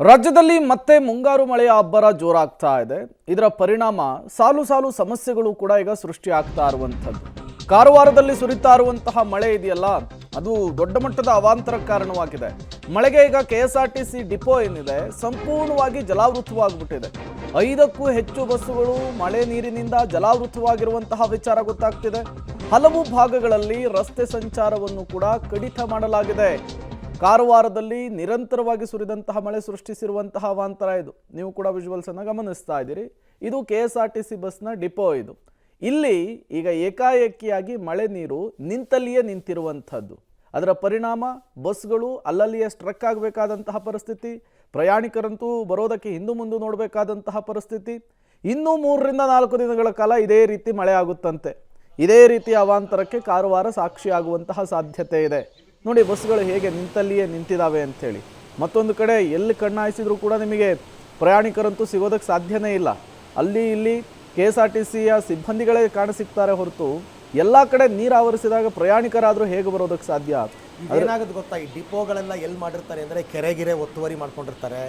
ರಾಜ್ಯದಲ್ಲಿ ಮತ್ತೆ ಮುಂಗಾರು ಮಳೆಯ ಅಬ್ಬರ ಜೋರಾಗ್ತಾ ಇದೆ. ಇದರ ಪರಿಣಾಮ ಸಾಲು ಸಾಲು ಸಮಸ್ಯೆಗಳು ಕೂಡ ಈಗ ಸೃಷ್ಟಿಯಾಗ್ತಾ ಇರುವಂಥದ್ದು. ಕಾರವಾರದಲ್ಲಿ ಸುರಿತಾ ಇರುವಂತಹ ಮಳೆ ಇದೆಯಲ್ಲ, ಅದು ದೊಡ್ಡ ಮಟ್ಟದ ಅವಾಂತರ ಕಾರಣವಾಗಿದೆ. ಮಳೆಗೆ ಈಗ ಕೆಎಸ್ಆರ್ಟಿಸಿ ಡಿಪೋ ಏನಿದೆ ಸಂಪೂರ್ಣವಾಗಿ ಜಲಾವೃತವಾಗ್ಬಿಟ್ಟಿದೆ. 5ಕ್ಕೂ ಹೆಚ್ಚು ಬಸ್ಸುಗಳು ಮಳೆ ನೀರಿನಿಂದ ಜಲಾವೃತವಾಗಿರುವಂತಹ ವಿಚಾರ ಗೊತ್ತಾಗ್ತಿದೆ. ಹಲವು ಭಾಗಗಳಲ್ಲಿ ರಸ್ತೆ ಸಂಚಾರವನ್ನು ಕೂಡ ಕಡಿತ ಮಾಡಲಾಗಿದೆ. ಕಾರವಾರದಲ್ಲಿ ನಿರಂತರವಾಗಿ ಸುರಿದಂತಹ ಮಳೆ ಸೃಷ್ಟಿಸಿರುವಂತಹ ಅವಾಂತರ ಇದು. ನೀವು ಕೂಡ ವಿಜುವಲ್ಸ್ ಅನ್ನು ಗಮನಿಸ್ತಾ ಇದ್ದೀರಿ. ಇದು ಕೆಎಸ್ಆರ್ಟಿಸಿ ಬಸ್ನ ಡಿಪೋ ಇದು. ಇಲ್ಲಿ ಈಗ ಏಕಾಏಕಿಯಾಗಿ ಮಳೆ ನೀರು ನಿಂತಲ್ಲಿಯೇ ನಿಂತಿರುವಂಥದ್ದು. ಅದರ ಪರಿಣಾಮ ಬಸ್ಗಳು ಅಲ್ಲಲ್ಲಿಯೇ ಸ್ಟ್ರಕ್ ಆಗಬೇಕಾದಂತಹ ಪರಿಸ್ಥಿತಿ, ಪ್ರಯಾಣಿಕರಂತೂ ಬರೋದಕ್ಕೆ ಹಿಂದು ಮುಂದೆ ನೋಡಬೇಕಾದಂತಹ ಪರಿಸ್ಥಿತಿ. ಇನ್ನೂ 3 ರಿಂದ 4 ದಿನಗಳ ಕಾಲ ಇದೇ ರೀತಿ ಮಳೆ ಆಗುತ್ತಂತೆ. ಇದೇ ರೀತಿಯ ಅವಾಂತರಕ್ಕೆ ಕಾರವಾರ ಸಾಕ್ಷಿಯಾಗುವಂತಹ ಸಾಧ್ಯತೆ ಇದೆ. ನೋಡಿ ಬಸ್ಗಳು ಹೇಗೆ ನಿಂತಲ್ಲಿಯೇ ನಿಂತಿದ್ದಾವೆ ಅಂಥೇಳಿ. ಮತ್ತೊಂದು ಕಡೆ ಎಲ್ಲಿ ಕಣ್ಣಾಯಿಸಿದ್ರು ಕೂಡ ನಿಮಗೆ ಪ್ರಯಾಣಿಕರಂತೂ ಸಿಗೋದಕ್ಕೆ ಸಾಧ್ಯನೇ ಇಲ್ಲ. ಅಲ್ಲಿ ಇಲ್ಲಿ ಕೆಎಸ್ಆರ್ಟಿಸಿಯ ಸಿಬ್ಬಂದಿಗಳೇ ಕಾಣಸಿಗ್ತಾರೆ ಹೊರತು ಎಲ್ಲ ಕಡೆ ನೀರು ಆವರಿಸಿದಾಗ ಪ್ರಯಾಣಿಕರಾದರೂ ಹೇಗೆ ಬರೋದಕ್ಕೆ ಸಾಧ್ಯ? ಏನಾಗುತ್ತೆ ಗೊತ್ತಾ, ಈ ಡಿಪೋಗಳೆಲ್ಲ ಎಲ್ಲಿ ಮಾಡಿರ್ತಾರೆ ಅಂದರೆ ಕೆರೆಗಿರೆ ಒತ್ತುವರಿ ಮಾಡ್ಕೊಂಡಿರ್ತಾರೆ,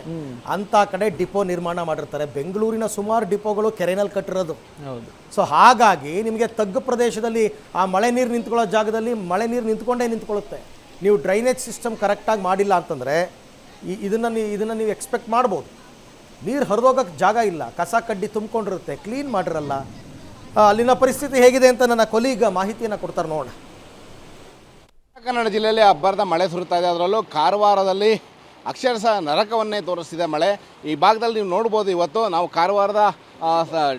ಅಂತ ಕಡೆ ಡಿಪೋ ನಿರ್ಮಾಣ ಮಾಡಿರ್ತಾರೆ. ಬೆಂಗಳೂರಿನ ಸುಮಾರು ಡಿಪೋಗಳು ಕೆರೆನಲ್ಲಿ ಕಟ್ಟಿರೋದು. ಹೌದು. ಸೊ ಹಾಗಾಗಿ ನಿಮಗೆ ತಗ್ಗು ಪ್ರದೇಶದಲ್ಲಿ ಆ ಮಳೆ ನೀರು ನಿಂತ್ಕೊಳ್ಳೋ ಜಾಗದಲ್ಲಿ ಮಳೆ ನೀರು ನಿಂತ್ಕೊಂಡೇ ನಿಂತ್ಕೊಳ್ಳುತ್ತೆ. ನೀವು ಡ್ರೈನೇಜ್ ಸಿಸ್ಟಮ್ ಕರೆಕ್ಟಾಗಿ ಮಾಡಿಲ್ಲ ಅಂತಂದರೆ ಇದನ್ನು ನೀವು ಎಕ್ಸ್ಪೆಕ್ಟ್ ಮಾಡ್ಬೋದು. ನೀರು ಹರಿದೋಗಕ್ಕೆ ಜಾಗ ಇಲ್ಲ, ಕಸ ಕಡ್ಡಿ ತುಂಬಿಕೊಂಡಿರುತ್ತೆ, ಕ್ಲೀನ್ ಮಾಡಿರಲ್ಲ. ಅಲ್ಲಿನ ಪರಿಸ್ಥಿತಿ ಹೇಗಿದೆ ಅಂತ ನನ್ನ ಕೊಲೀಗ ಮಾಹಿತಿಯನ್ನು ಕೊಡ್ತಾರೆ ನೋಡೋಣ. ಕನ್ನಡ ಜಿಲ್ಲೆಯಲ್ಲಿ ಅಬ್ಬರದ ಮಳೆ ಸುರಿತಾ ಇದೆ. ಅದರಲ್ಲೂ ಕಾರವಾರದಲ್ಲಿ ಅಕ್ಷರಶಃ ನರಕವನ್ನೇ ತೋರಿಸ್ತಿದೆ ಮಳೆ. ಈ ಭಾಗದಲ್ಲಿ ನೀವು ನೋಡ್ಬೋದು, ಇವತ್ತು ನಾವು ಕಾರವಾರದ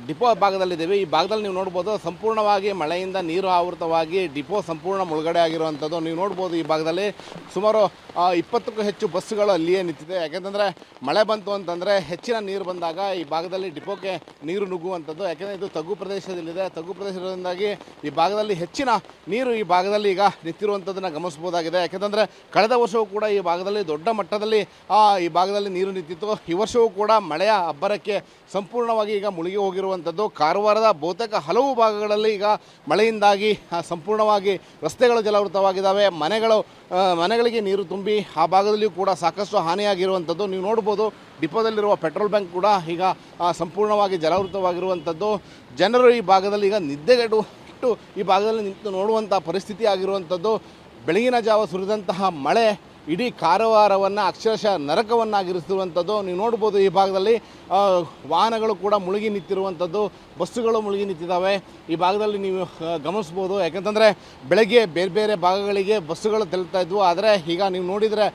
ಡಿಪೋ ಭಾಗದಲ್ಲಿದ್ದೀವಿ. ಈ ಭಾಗದಲ್ಲಿ ನೀವು ನೋಡ್ಬೋದು ಸಂಪೂರ್ಣವಾಗಿ ಮಳೆಯಿಂದ ನೀರು ಆವೃತವಾಗಿ ಡಿಪೋ ಸಂಪೂರ್ಣ ಮುಳುಗಡೆ ಆಗಿರುವಂಥದ್ದು ನೀವು ನೋಡ್ಬೋದು. ಈ ಭಾಗದಲ್ಲಿ ಸುಮಾರು 20ಕ್ಕೂ ಹೆಚ್ಚು ಬಸ್ಸುಗಳು ಅಲ್ಲಿಯೇ ನಿಂತಿದೆ. ಯಾಕೆಂತಂದರೆ ಮಳೆ ಬಂತು ಅಂತಂದರೆ ಹೆಚ್ಚಿನ ನೀರು ಬಂದಾಗ ಈ ಭಾಗದಲ್ಲಿ ಡಿಪೋಕ್ಕೆ ನೀರು ನುಗ್ಗುವಂಥದ್ದು. ಯಾಕೆಂದರೆ ಇದು ತಗ್ಗು ಪ್ರದೇಶದಲ್ಲಿದೆ. ತಗ್ಗು ಪ್ರದೇಶದಿಂದಾಗಿ ಈ ಭಾಗದಲ್ಲಿ ಹೆಚ್ಚಿನ ನೀರು ಈ ಭಾಗದಲ್ಲಿ ಈಗ ನಿಂತಿರುವಂಥದ್ದನ್ನು ಗಮನಿಸ್ಬೋದಾಗಿದೆ. ಯಾಕೆಂತಂದರೆ ಕಳೆದ ವರ್ಷವೂ ಕೂಡ ಈ ಭಾಗದಲ್ಲಿ ದೊಡ್ಡ ಮಟ್ಟದಲ್ಲಿ ಈ ಭಾಗದಲ್ಲಿ ನೀರು ನಿಂತಿತ್ತು. ಈ ವರ್ಷವೂ ಕೂಡ ಮಳೆಯ ಅಬ್ಬರಕ್ಕೆ ಸಂಪೂರ್ಣವಾಗಿ ಈಗ ಮುಳುಗಿ ಹೋಗಿರುವಂಥದ್ದು. ಕಾರವಾರದ ಬಹುತೇಕ ಹಲವು ಭಾಗಗಳಲ್ಲಿ ಈಗ ಮಳೆಯಿಂದಾಗಿ ಸಂಪೂರ್ಣವಾಗಿ ರಸ್ತೆಗಳು ಜಲಾವೃತವಾಗಿದ್ದಾವೆ. ಮನೆಗಳಿಗೆ ನೀರು ತುಂಬಿ ಆ ಭಾಗದಲ್ಲಿಯೂ ಕೂಡ ಸಾಕಷ್ಟು ಹಾನಿಯಾಗಿರುವಂಥದ್ದು ನೀವು ನೋಡ್ಬೋದು. ಡಿಪೋದಲ್ಲಿರುವ ಪೆಟ್ರೋಲ್ ಬ್ಯಾಂಕ್ ಕೂಡ ಈಗ ಸಂಪೂರ್ಣವಾಗಿ ಜಲಾವೃತವಾಗಿರುವಂಥದ್ದು. ಜನರು ಈ ಭಾಗದಲ್ಲಿ ಈಗ ನಿದ್ದೆಗೆಟ್ಟು ಈ ಭಾಗದಲ್ಲಿ ನಿಂತು ನೋಡುವಂಥ ಪರಿಸ್ಥಿತಿ ಆಗಿರುವಂಥದ್ದು. ಬೆಳಗಿನ ಜಾವ ಸುರಿದಂತಹ ಮಳೆ ಇಡೀ ಕಾರವಾರವನ್ನು ಅಕ್ಷರಶಃ ನರಕವನ್ನಾಗಿರಿಸಿರುವಂಥದ್ದು ನೀವು ನೋಡ್ಬೋದು. ಈ ಭಾಗದಲ್ಲಿ ವಾಹನಗಳು ಕೂಡ ಮುಳುಗಿ ನಿಂತಿರುವಂಥದ್ದು, ಬಸ್ಸುಗಳು ಮುಳುಗಿ ನಿಂತಿದ್ದಾವೆ. ಈ ಭಾಗದಲ್ಲಿ ನೀವು ಗಮನಿಸ್ಬೋದು. ಯಾಕೆಂತಂದರೆ ಬೆಳಗ್ಗೆ ಬೇರೆ ಬೇರೆ ಭಾಗಗಳಿಗೆ ಬಸ್ಸುಗಳು ತೆರಳ್ತಾ ಇದ್ವು. ಆದರೆ ಈಗ ನೀವು ನೋಡಿದರೆ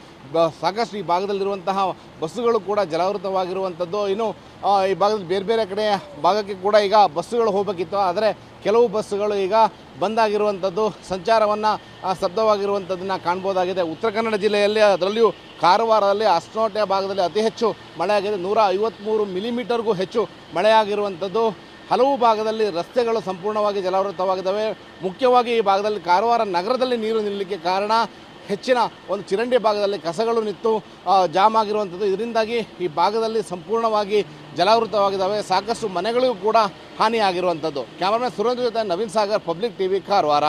ಸಾಕಷ್ಟು ಈ ಭಾಗದಲ್ಲಿರುವಂತಹ ಬಸ್ಸುಗಳು ಕೂಡ ಜಲಾವೃತವಾಗಿರುವಂಥದ್ದು. ಇನ್ನು ಈ ಭಾಗದಲ್ಲಿ ಬೇರೆ ಬೇರೆ ಕಡೆ ಭಾಗಕ್ಕೆ ಕೂಡ ಈಗ ಬಸ್ಸುಗಳು ಹೋಗಬೇಕಿತ್ತು. ಆದರೆ ಕೆಲವು ಬಸ್ಸುಗಳು ಈಗ ಬಂದಾಗಿರುವಂಥದ್ದು, ಸಂಚಾರವನ್ನು ಸ್ತಬ್ಧವಾಗಿರುವಂಥದ್ದನ್ನು ಕಾಣ್ಬೋದಾಗಿದೆ. ಉತ್ತರ ಕನ್ನಡ ಜಿಲ್ಲೆಯಲ್ಲಿ ಅದರಲ್ಲಿಯೂ ಕಾರವಾರದಲ್ಲಿ ಅಸ್ನೋಟೆ ಭಾಗದಲ್ಲಿ ಅತಿ ಹೆಚ್ಚು ಮಳೆಯಾಗಿದೆ. 153 ಮಿಲಿಮೀಟರ್ಗೂ ಹೆಚ್ಚು ಮಳೆಯಾಗಿರುವಂಥದ್ದು. ಹಲವು ಭಾಗದಲ್ಲಿ ರಸ್ತೆಗಳು ಸಂಪೂರ್ಣವಾಗಿ ಜಲಾವೃತವಾಗಿದ್ದಾವೆ. ಮುಖ್ಯವಾಗಿ ಈ ಭಾಗದಲ್ಲಿ ಕಾರವಾರ ನಗರದಲ್ಲಿ ನೀರು ನಿಲ್ಲಲಿಕ್ಕೆ ಕಾರಣ ಹೆಚ್ಚಿನ ಒಂದು ಚಿರಂಡಿ ಭಾಗದಲ್ಲಿ ಕಸಗಳು ನಿಂತು ಜಾಮ್ ಆಗಿರುವಂಥದ್ದು. ಇದರಿಂದಾಗಿ ಈ ಭಾಗದಲ್ಲಿ ಸಂಪೂರ್ಣವಾಗಿ ಜಲಾವೃತವಾಗಿದ್ದಾವೆ. ಸಾಕಷ್ಟು ಮನೆಗಳಿಗೂ ಕೂಡ ಹಾನಿಯಾಗಿರುವಂಥದ್ದು. ಕ್ಯಾಮರಾಮನ್ ಸುರೇಂದ್ರ ಜೊತೆ ನವೀನ್ ಸಾಗರ್, ಪಬ್ಲಿಕ್ ಟಿವಿ, ಕಾರವಾರ.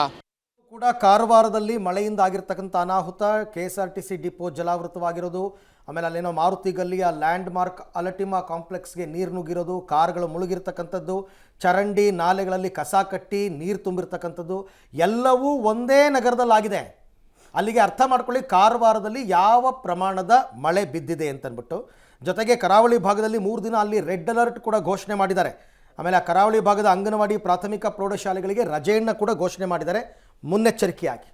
ಕೂಡ ಕಾರವಾರದಲ್ಲಿ ಮಳೆಯಿಂದ ಆಗಿರ್ತಕ್ಕಂಥ ಅನಾಹುತ, ಕೆಎಸ್ಆರ್ಟಿಸಿ ಡಿಪೋ ಜಲಾವೃತವಾಗಿರೋದು, ಆಮೇಲೆ ಅಲ್ಲೇನೋ ಮಾರುತಿ ಗಲ್ಲಿಯ ಲ್ಯಾಂಡ್ ಮಾರ್ಕ್ ಅಲಟಿಮಾ ಕಾಂಪ್ಲೆಕ್ಸ್ಗೆ ನೀರು ನುಗ್ಗಿರೋದು, ಕಾರ್ಗಳು ಮುಳುಗಿರ್ತಕ್ಕಂಥದ್ದು, ಚರಂಡಿ ನಾಲೆಗಳಲ್ಲಿ ಕಸ ಕಟ್ಟಿ ನೀರು ತುಂಬಿರ್ತಕ್ಕಂಥದ್ದು ಎಲ್ಲವೂ ಒಂದೇ ನಗರದಲ್ಲಾಗಿದೆ. ಅಲ್ಲಿಗೆ ಅರ್ಥ ಮಾಡ್ಕೊಳ್ಳಿ ಕಾರವಾರದಲ್ಲಿ ಯಾವ ಪ್ರಮಾಣದ ಮಳೆ ಬಿದ್ದಿದೆ ಅಂತಂದ್ಬಿಟ್ಟು. ಜೊತೆಗೆ ಕರಾವಳಿ ಭಾಗದಲ್ಲಿ 3 ದಿನ ಅಲ್ಲಿ ರೆಡ್ ಅಲರ್ಟ್ ಕೂಡ ಘೋಷಣೆ ಮಾಡಿದ್ದಾರೆ. ಆಮೇಲೆ ಆ ಕರಾವಳಿ ಭಾಗದ ಅಂಗನವಾಡಿ ಪ್ರಾಥಮಿಕ ಪ್ರೌಢಶಾಲೆಗಳಿಗೆ ರಜೆಯನ್ನು ಕೂಡ ಘೋಷಣೆ ಮಾಡಿದ್ದಾರೆ ಮುನ್ನೆಚ್ಚರಿಕೆಯಾಗಿ.